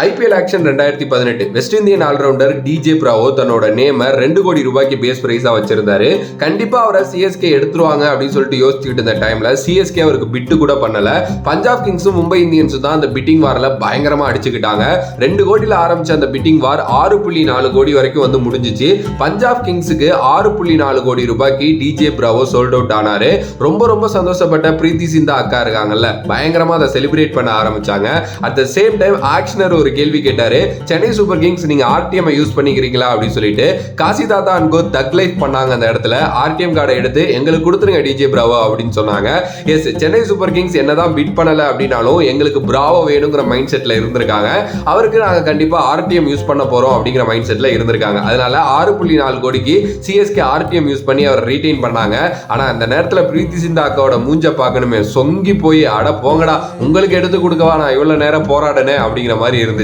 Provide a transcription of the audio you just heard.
IPL auction 2018 West Indian allrounder DJ Bravo தன்னோட name 2 கோடி ரூபாய்க்கு பேஸ் பிரைஸா வச்சிருந்தாரு. கண்டிப்பா அவரை சிஎஸ்கே எடுத்துருவாங்க அப்படின்னு சொல்லிட்டு யோசிச்சுட்டு இருந்த டைம்ல சிஎஸ்கே அவருக்கு பிட்டு கூட பண்ணல. பஞ்சாப் கிங்ஸும் மும்பை இந்தியன்ஸும் தான் அந்த பிட்டிங் வார்ல பயங்கரமா அடிச்சுக்கிட்டாங்க. 2 கோடியில ஆரம்பிச்ச அந்த பிட்டிங் வார் 6.4 கோடி வரைக்கும் வந்து முடிஞ்சிச்சு. பஞ்சாப் கிங்ஸுக்கு 6.4 கோடி ரூபாய்க்கு டிஜே பிராவோ சோல்ட் அவுட் ஆனாரு. ரொம்ப சந்தோஷப்பட்ட பிரீத்தி சிந்தா அக்கா இருக்காங்கல்ல, பயங்கரமா அதை செலிப்ரேட் பண்ண ஆரம்பிச்சாங்க. At the same time auctioneer ஒரு கேள்வி கேட்டாரு, சென்னை சூப்பர் கிங்ஸ் நீங்க ஆர்டிஎம் யூஸ் பண்ணிக்கிறீங்களா அப்படின்னு சொல்லிட்டு. காசி தாத்தா அண்ட் கோ தக் லைஃப் பண்ணாங்க. அந்த இடத்துல ஆர்டிஎம் கார்டை எடுத்து எங்களுக்கு கொடுத்துருங்க டிஜே பிராவோ அப்படின்னு சொன்னாங்க. எஸ், சென்னை சூப்பர் கிங்ஸ் என்னதான் பிட் பண்ணல அப்படின்னாலும் எங்களுக்கு பிராவோ வேணுங்கிற மைண்ட் செட்ல இருந்திருக்காங்க. அவருக்கு நாங்க கண்டிப்பா ஆர்டிஎம் யூஸ் பண்ண போறோம் அப்படிங்கிற மைண்ட் செட்ல இருந்திருக்காங்க. அதனால 6.4 கோடிக்கு சிஎஸ்கே ஆர்டிஎம் யூஸ் பண்ணி அவர் ரீடைன் பண்ணாங்க. ஆனா அந்த நேரத்துல பிரீத்தி சிந்தா அக்காவோட மூஞ்ச பார்க்கணுமே, சொங்கி போய் அட போங்கடா உங்களுக்கு எடுத்து கொடுக்கவா நான் இவ்வளவு நேரம் போராடனே அப்படிங்கிற மாதிரி இருந்து